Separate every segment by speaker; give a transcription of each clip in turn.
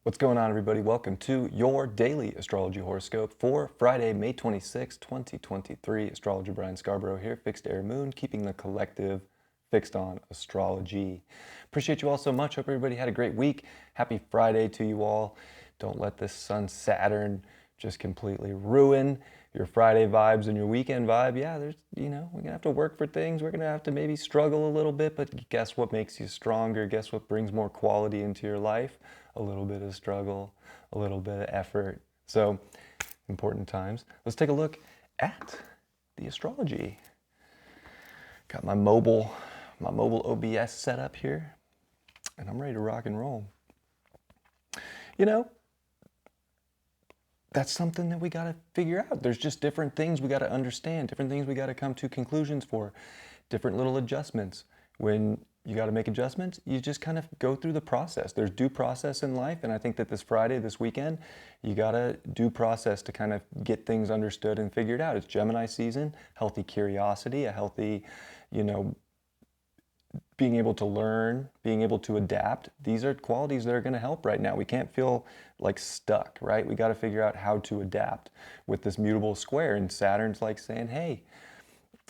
Speaker 1: What's going on, everybody? Welcome to your daily astrology horoscope for Friday, May 26, 2023. Astrologer Brian Scarborough here, fixed air moon, keeping the collective fixed on astrology. Appreciate you all so much. Hope everybody had a great week. Happy Friday to you all. Don't let this Sun Saturn just completely ruin your Friday vibes and your weekend vibe. Yeah, we're gonna have to work for things. We're gonna have to maybe struggle a little bit, but guess what makes you stronger? Guess what brings more quality into your life? A little bit of struggle, a little bit of effort. So, important times. Let's take a look at the astrology. Got my mobile OBS set up here, and I'm ready to rock and roll. You know, that's something that we got to figure out. There's just different things we got to understand, different things we got to come to conclusions for, different little adjustments. When you got to make adjustments, you just kind of go through the process. There's due process in life, and I think that this Friday, this weekend, you got to due process to kind of get things understood and figured out. It's Gemini season, healthy curiosity, a healthy, being able to learn, being able to adapt. These are qualities that are going to help right now. We can't feel like stuck, right? We got to figure out how to adapt with this mutable square. And Saturn's like saying, hey,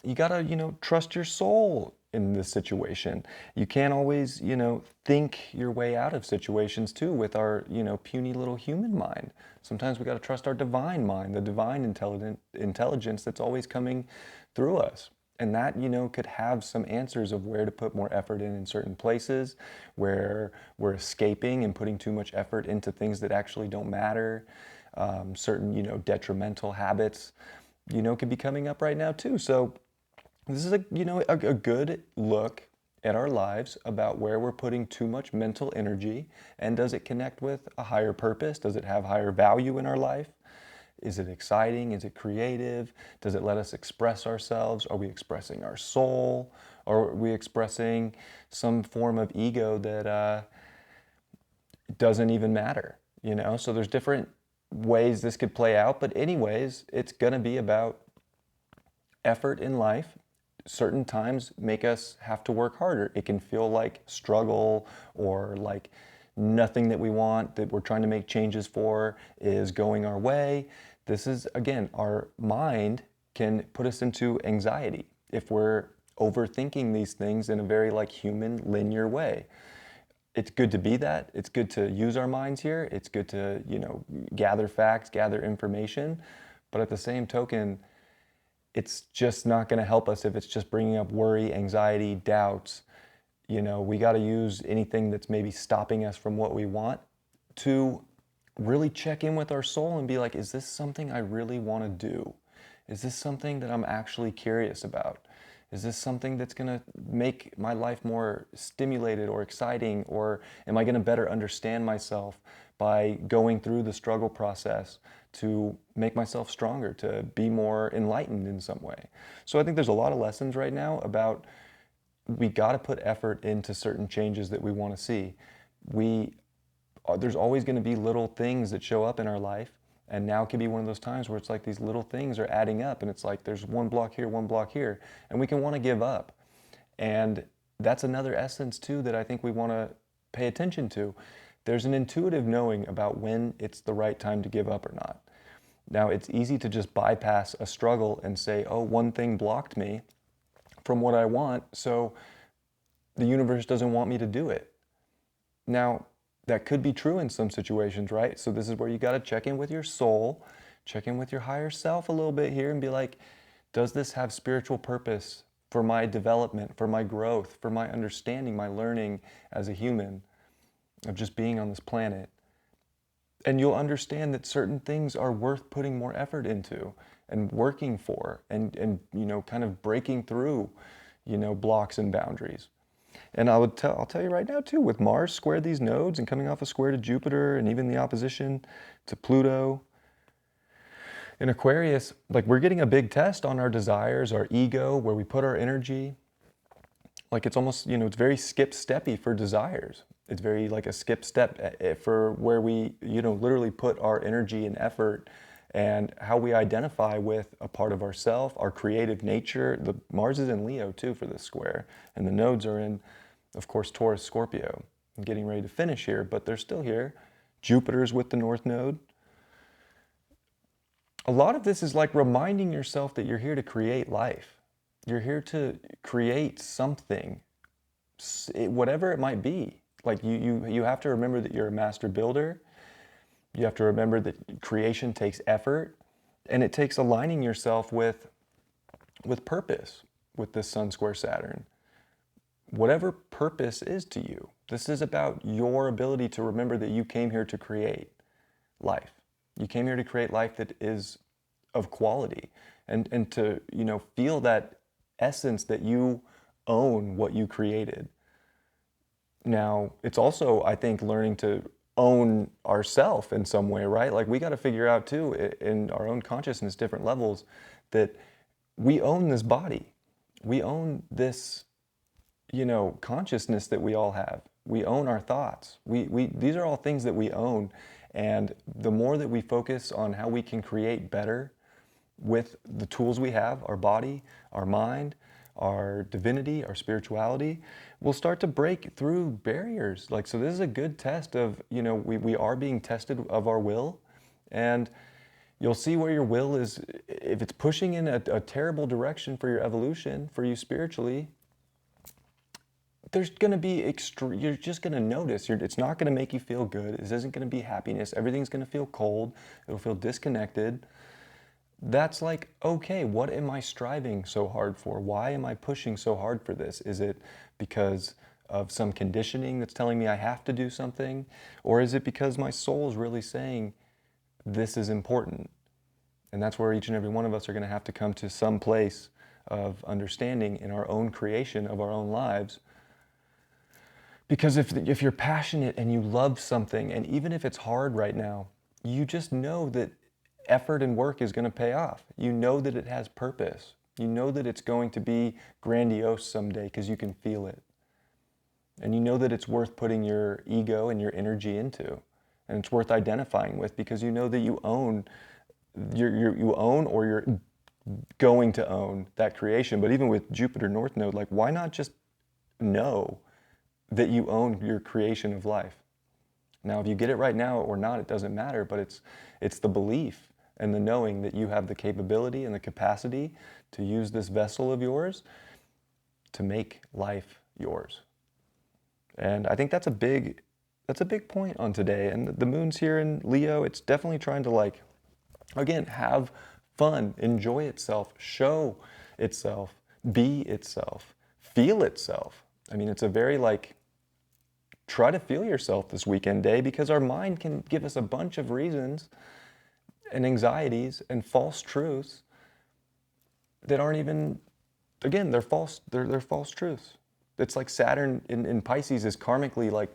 Speaker 1: you got to, trust your soul in this situation. You can't always, think your way out of situations too with our, puny little human mind. Sometimes we got to trust our divine mind, the divine intelligence that's always coming through us. And that, could have some answers of where to put more effort in certain places, where we're escaping and putting too much effort into things that actually don't matter. Certain, detrimental habits, could be coming up right now too. So this is a good look at our lives about where we're putting too much mental energy, and does it connect with a higher purpose? Does it have higher value in our life? Is it exciting? Is it creative? Does it let us express ourselves? Are we expressing our soul? Or are we expressing some form of ego that doesn't even matter? So there's different ways this could play out, but anyways, it's gonna be about effort in life. Certain times make us have to work harder. It can feel like struggle, or like nothing that we want, that we're trying to make changes for, is going our way. This is, again, our mind can put us into anxiety if we're overthinking these things in a very human linear way. It's good to be that. It's good to use our minds here. It's good to, gather facts, gather information. But at the same token, it's just not going to help us if it's just bringing up worry, anxiety, doubts. We got to use anything that's maybe stopping us from what we want to really check in with our soul and be like, is this something I really want to do? Is this something that I'm actually curious about? Is this something that's going to make my life more stimulated or exciting? Or am I going to better understand myself by going through the struggle process to make myself stronger, to be more enlightened in some way? So I think there's a lot of lessons right now about we got to put effort into certain changes that we want to see. There's always going to be little things that show up in our life, and now can be one of those times where it's like these little things are adding up, and it's like there's one block here, and we can want to give up. And that's another essence too that I think we want to pay attention to. There's an intuitive knowing about when it's the right time to give up or not. Now, it's easy to just bypass a struggle and say, oh, one thing blocked me from what I want, so the universe doesn't want me to do it. Now, that could be true in some situations, right? So this is where you got to check in with your soul, check in with your higher self a little bit here and be like, does this have spiritual purpose for my development, for my growth, for my understanding, my learning as a human, of just being on this planet? And you'll understand that certain things are worth putting more effort into and working for, and kind of breaking through, blocks and boundaries. And I'll tell you right now too, with Mars squared these nodes and coming off a square to Jupiter, and even the opposition to Pluto in Aquarius, we're getting a big test on our desires, our ego, where we put our energy. It's almost, it's very skip-steppy for desires. It's very like a skip step for where we, literally put our energy and effort, and how we identify with a part of ourself, our creative nature. The Mars is in Leo too for this square, and the nodes are in, of course, Taurus, Scorpio. I'm getting ready to finish here, but they're still here Jupiter's with the North Node. A lot of this is like reminding yourself that you're here to create life. You're here to create something, whatever it might be. Like you have to remember that you're a master builder. You have to remember that creation takes effort, and it takes aligning yourself with purpose with this Sun square Saturn. Whatever purpose is to you, this is about your ability to remember that you came here to create life. You came here to create life that is of quality, and to, you know, feel that essence that you own what you created. Now, it's also, I think, learning to own ourself in some way, right? Like we got to figure out too, in our own consciousness, different levels, that we own this body. We own this, you know, consciousness that we all have. We own our thoughts. These are all things that we own. And the more that we focus on how we can create better with the tools we have, our body, our mind, our divinity, our spirituality, we'll start to break through barriers. Like, so this is a good test of, you know, we are being tested of our will, and you'll see where your will is. If it's pushing in a terrible direction for your evolution, for you spiritually, there's going to be you're just going to notice. It's not going to make you feel good. This isn't going to be happiness. Everything's going to feel cold. It'll feel disconnected. That's like, okay, what am I striving so hard for? Why am I pushing so hard for this? Is it because of some conditioning that's telling me I have to do something? Or is it because my soul is really saying this is important? And that's where each and every one of us are going to have to come to some place of understanding in our own creation of our own lives. Because if you're passionate and you love something, and even if it's hard right now, you just know that effort and work is going to pay off. You know that it has purpose. You know that it's going to be grandiose someday because you can feel it. And you know that it's worth putting your ego and your energy into. And it's worth identifying with because you know that you own, you own, or you're going to own that creation. But even with Jupiter North Node, like, why not just know that you own your creation of life? Now, if you get it right now or not, it doesn't matter, but it's the belief and the knowing that you have the capability and the capacity to use this vessel of yours to make life yours. And I think that's a big point on today. And the moon's here in Leo. It's definitely trying to, like, again, have fun, enjoy itself, show itself, be itself, feel itself. I mean, it's a very, like, try to feel yourself this weekend day, because our mind can give us a bunch of reasons and anxieties and false truths that aren't even, again, they're false truths. It's like Saturn in Pisces is karmically, like,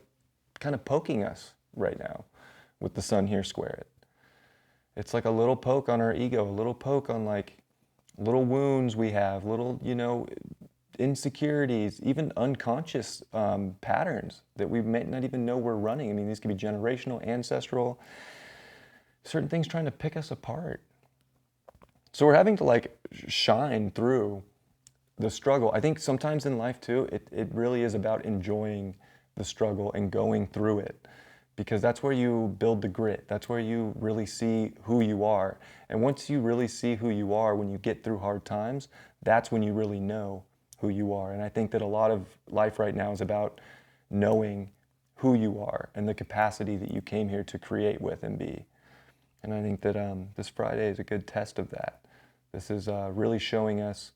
Speaker 1: kind of poking us right now with the sun here square it. It's like a little poke on our ego, a little poke on, like, little wounds we have, little, you know, insecurities, even unconscious patterns that we may not even know we're running. I mean, these could be generational, ancestral, certain things trying to pick us apart. So we're having to, like, shine through the struggle. I think sometimes in life too, it really is about enjoying the struggle and going through it, because that's where you build the grit. That's where you really see who you are. And once you really see who you are, when you get through hard times, that's when you really know who you are. And I think that a lot of life right now is about knowing who you are and the capacity that you came here to create with and be. And I think that this Friday is a good test of that. This is really showing us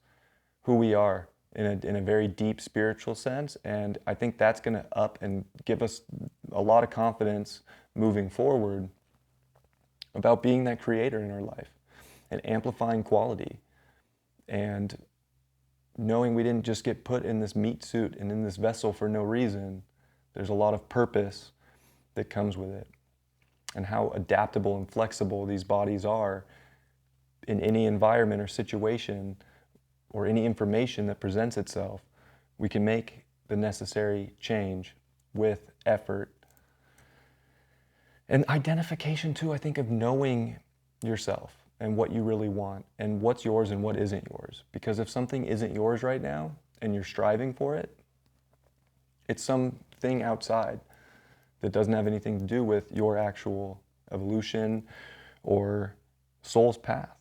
Speaker 1: who we are in a very deep spiritual sense. And I think that's going to up and give us a lot of confidence moving forward about being that creator in our life and amplifying quality, and knowing we didn't just get put in this meat suit and in this vessel for no reason. There's a lot of purpose that comes with it, and how adaptable and flexible these bodies are in any environment or situation or any information that presents itself. We can make the necessary change with effort. And identification too, I think, of knowing yourself and what you really want and what's yours and what isn't yours. Because if something isn't yours right now and you're striving for it, it's something outside that doesn't have anything to do with your actual evolution or soul's path.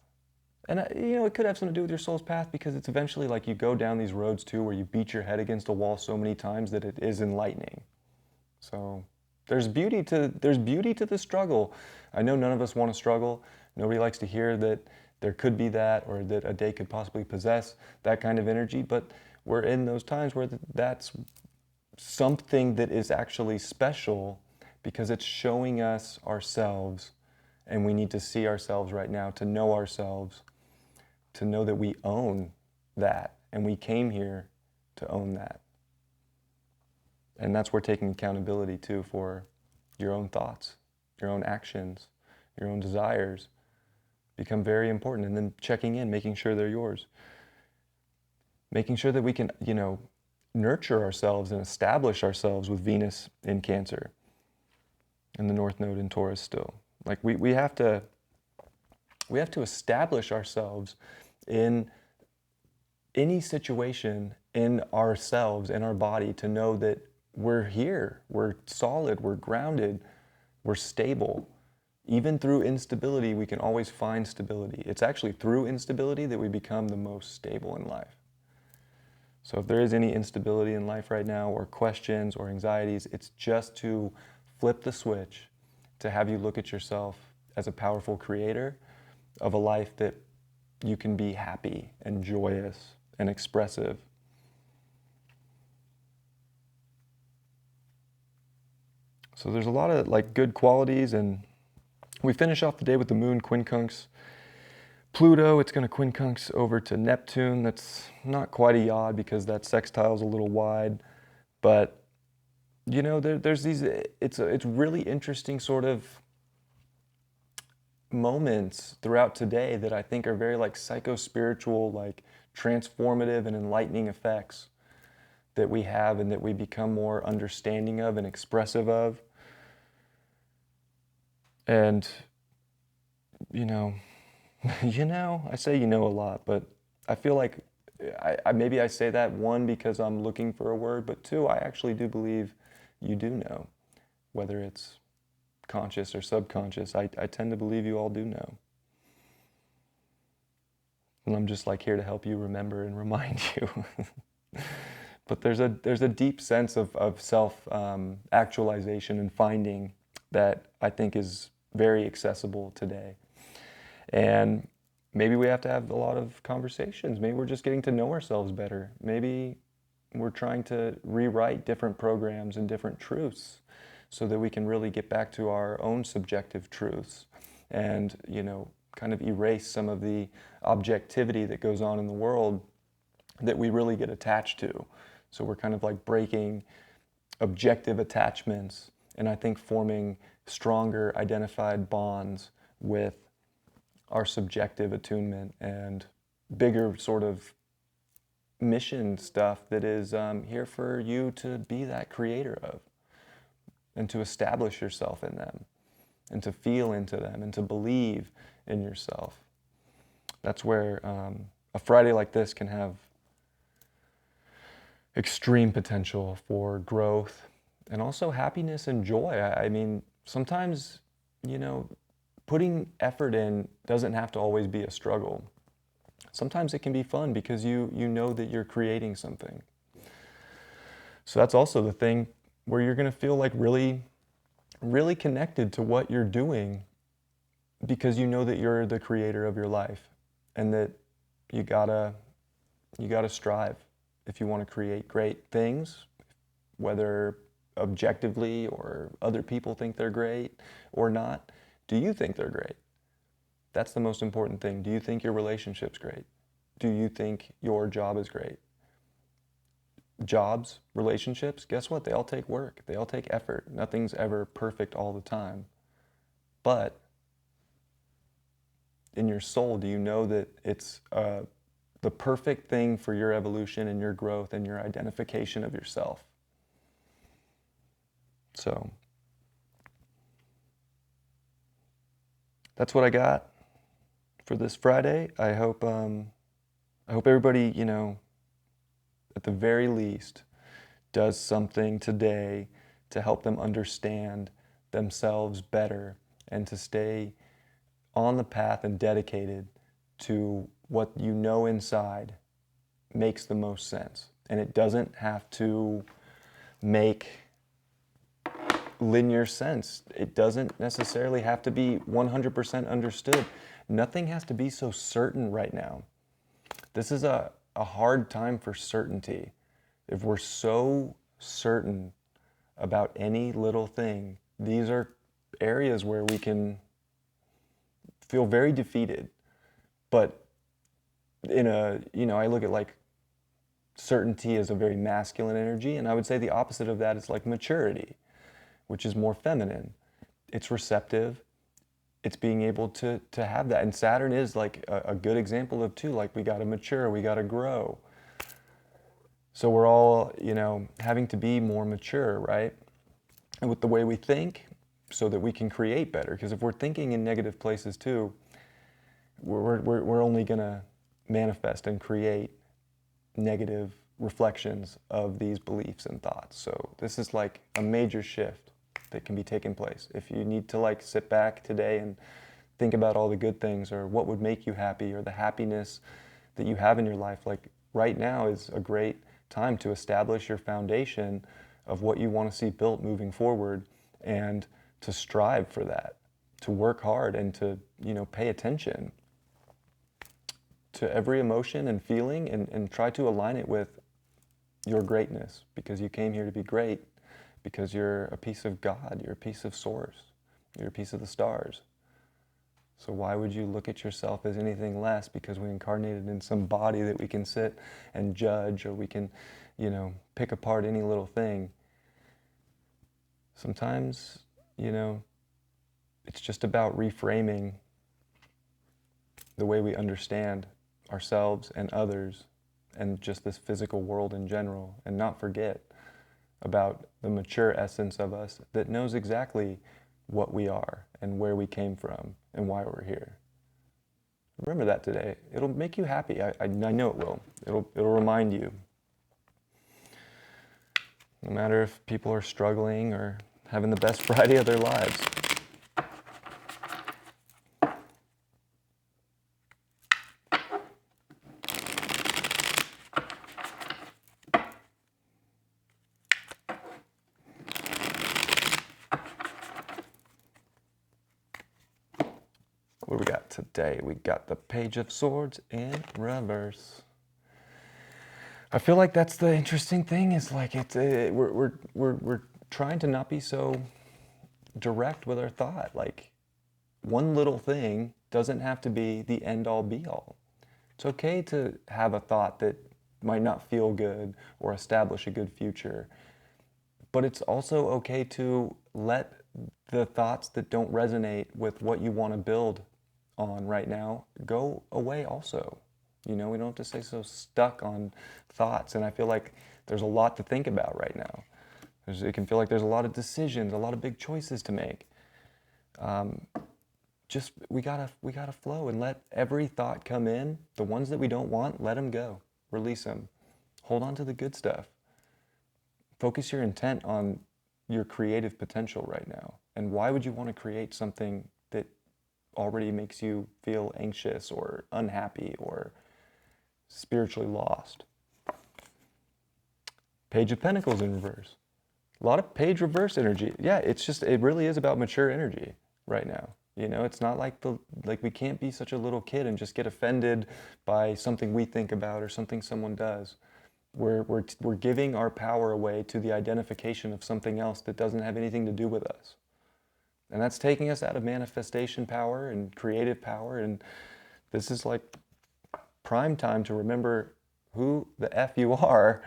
Speaker 1: And it could have something to do with your soul's path, because it's eventually like you go down these roads too where you beat your head against a wall so many times that it is enlightening. So there's beauty to the struggle. I know none of us want to struggle. Nobody likes to hear that there could be that, or that a day could possibly possess that kind of energy, but we're in those times where that's something that is actually special, because it's showing us ourselves, and we need to see ourselves right now, to know ourselves, to know that we own that, and we came here to own that. And that's where taking accountability too for your own thoughts, your own actions, your own desires become very important. And then checking in, making sure they're yours. Making sure that we can, nurture ourselves and establish ourselves with Venus in Cancer and the North Node in Taurus still. Like we have to establish ourselves in any situation, in ourselves, in our body, to know that we're here, we're solid, we're grounded, we're stable. Even through instability, we can always find stability. It's actually through instability that we become the most stable in life. So if there is any instability in life right now, or questions or anxieties, it's just to flip the switch, to have you look at yourself as a powerful creator of a life that you can be happy and joyous and expressive. So there's a lot of good qualities, and we finish off the day with the moon quincunx Pluto. It's going to quincunx over to Neptune. That's not quite a yod because that sextile's a little wide, but there's these, it's really interesting sort of moments throughout today that I think are very psycho-spiritual, transformative and enlightening effects that we have, and that we become more understanding of and expressive of. And I say a lot, but I feel like maybe I say that, one, because I'm looking for a word, but two, I actually do believe you do know, whether it's conscious or subconscious. I tend to believe you all do know. And I'm just here to help you remember and remind you. But there's a deep sense of self actualization and finding that I think is very accessible today. And maybe we have to have a lot of conversations. Maybe we're just getting to know ourselves better. Maybe we're trying to rewrite different programs and different truths so that we can really get back to our own subjective truths and, kind of erase some of the objectivity that goes on in the world that we really get attached to. So we're kind of breaking objective attachments, and I think forming stronger identified bonds with our subjective attunement and bigger sort of mission stuff that is here for you to be that creator of, and to establish yourself in them, and to feel into them, and to believe in yourself. That's where a Friday like this can have extreme potential for growth and also happiness and joy. I mean, sometimes, putting effort in doesn't have to always be a struggle. Sometimes it can be fun because you know that you're creating something. So that's also the thing where you're going to feel really, really connected to what you're doing, because you know that you're the creator of your life, and that you gotta strive if you want to create great things, whether objectively or other people think they're great or not. Do you think they're great? That's the most important thing. Do you think your relationship's great? Do you think your job is great? Jobs, relationships, guess what? They all take work. They all take effort. Nothing's ever perfect all the time. But in your soul, do you know that it's the perfect thing for your evolution and your growth and your identification of yourself? So that's what I got for this Friday. I hope everybody, at the very least, does something today to help them understand themselves better and to stay on the path and dedicated to what you know inside makes the most sense. And it doesn't have to make linear sense. It doesn't necessarily have to be 100% understood. Nothing has to be so certain right now. This is a hard time for certainty. If we're so certain about any little thing, these are areas where we can feel very defeated. But in a, I look at like certainty as a very masculine energy, and I would say the opposite of that is like maturity, which is more feminine. It's receptive. It's being able to have that. And Saturn is like a good example of too, like we got to mature, we got to grow. So we're all, having to be more mature, right? And with the way we think so that we can create better. Because if we're thinking in negative places too, we're only going to manifest and create negative reflections of these beliefs and thoughts. So this is like a major shift that can be taking place. If you need to like sit back today and think about all the good things or what would make you happy or the happiness that you have in your life, like right now is a great time to establish your foundation of what you want to see built moving forward and to strive for that, to work hard and to, pay attention to every emotion and feeling and try to align it with your greatness, because you came here to be great, because you're a piece of God, you're a piece of source, you're a piece of the stars. So why would you look at yourself as anything less because we incarnated in some body that we can sit and judge, or we can, pick apart any little thing? Sometimes, it's just about reframing the way we understand ourselves and others and just this physical world in general, and not forget about the mature essence of us that knows exactly what we are and where we came from and why we're here. Remember that today. It'll make you happy. I know it will. It'll remind you. No matter if people are struggling or having the best Friday of their lives. What do we got today? We got the Page of Swords in reverse. I feel like that's the interesting thing, is like we're trying to not be so direct with our thought. Like one little thing doesn't have to be the end all be all. It's okay to have a thought that might not feel good or establish a good future, but it's also okay to let the thoughts that don't resonate with what you want to build on right now go away also. We don't have to stay so stuck on thoughts. And I feel like there's a lot to think about right now. It can feel like there's a lot of decisions, a lot of big choices to make. We gotta flow and let every thought come in. The ones that we don't want, let them go. Release them. Hold on to the good stuff. Focus your intent on your creative potential right now. And why would you want to create something that already makes you feel anxious or unhappy or spiritually lost? Page of Pentacles in reverse. A lot of page reverse energy. Yeah, it really is about mature energy right now. It's not like we can't be such a little kid and just get offended by something we think about or something someone does. We're giving our power away to the identification of something else that doesn't have anything to do with us. And that's taking us out of manifestation power and creative power. And this is like prime time to remember who the F you are.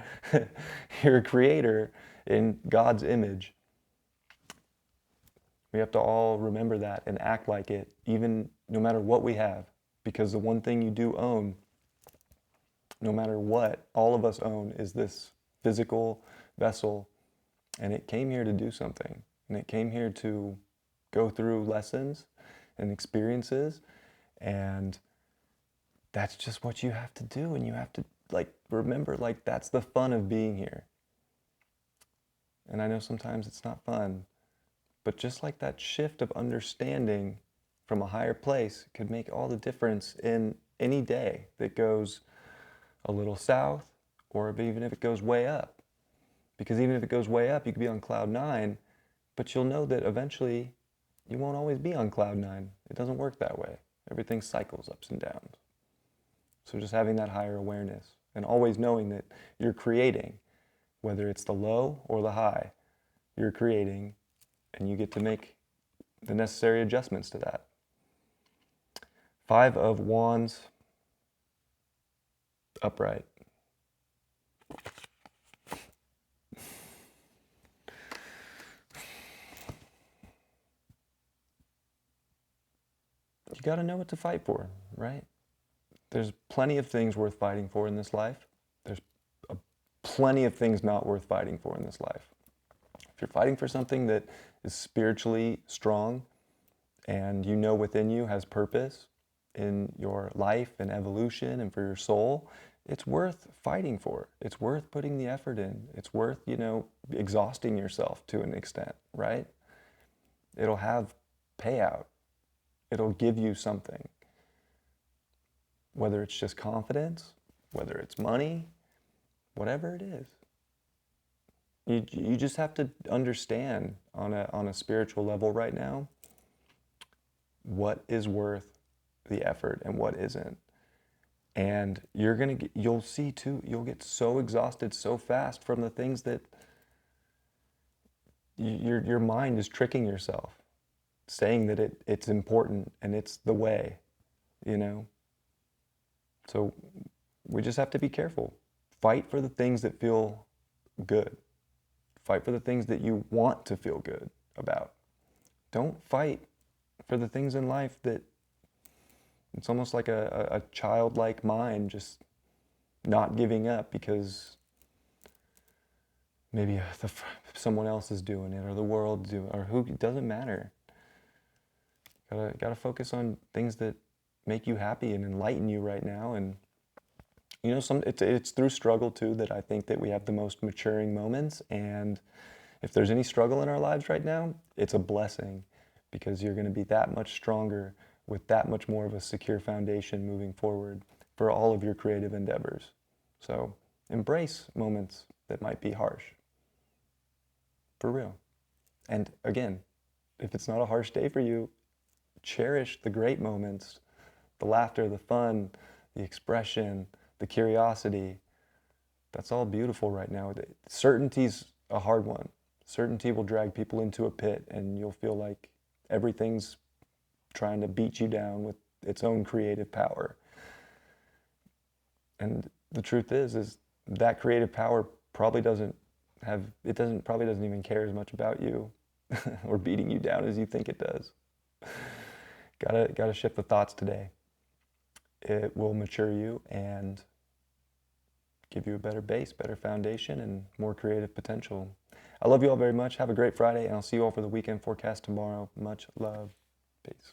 Speaker 1: You're a creator in God's image. We have to all remember that and act like it, even no matter what we have. Because the one thing you do own, no matter what, all of us own, is this physical vessel. And it came here to do something. And it came here to go through lessons and experiences. And that's just what you have to do. And you have to remember, that's the fun of being here. And I know sometimes it's not fun, but just like that shift of understanding from a higher place could make all the difference in any day that goes a little south, or even if it goes way up. Because even if it goes way up, you could be on cloud nine, but you'll know that eventually you won't always be on cloud nine. It doesn't work that way. Everything cycles ups and downs. So just having that higher awareness and always knowing that you're creating, whether it's the low or the high, you're creating, and you get to make the necessary adjustments to that. 5 of Wands, upright. You got to know what to fight for, right? There's plenty of things worth fighting for in this life. There's plenty of things not worth fighting for in this life. If you're fighting for something that is spiritually strong and you know within you has purpose in your life and evolution and for your soul, it's worth fighting for. It's worth putting the effort in. It's worth, exhausting yourself to an extent, right? It'll have payout. It'll give you something. Whether it's just confidence, whether it's money, whatever it is. You just have to understand on a spiritual level right now what is worth the effort and what isn't. And you'll see too, you'll get so exhausted so fast from the things that your mind is tricking yourself, saying that it's important and it's the way, So we just have to be careful. Fight for the things that feel good. Fight for the things that you want to feel good about. Don't fight for the things in life that it's almost like a childlike mind just not giving up because maybe someone else is doing it or the world's doing it, or who, it doesn't matter. Gotta focus on things that make you happy and enlighten you right now. And it's through struggle too that I think that we have the most maturing moments. And if there's any struggle in our lives right now, it's a blessing because you're going to be that much stronger with that much more of a secure foundation moving forward for all of your creative endeavors. So embrace moments that might be harsh. For real. And again, if it's not a harsh day for you, cherish the great moments, the laughter, the fun, the expression, the curiosity. That's all beautiful right now. Certainty's a hard one. Certainty will drag people into a pit and you'll feel like everything's trying to beat you down with its own creative power. And the truth is that creative power probably doesn't even care as much about you or beating you down as you think it does. Gotta shift the thoughts today. It will mature you and give you a better base, better foundation, and more creative potential. I love you all very much. Have a great Friday, and I'll see you all for the weekend forecast tomorrow. Much love. Peace.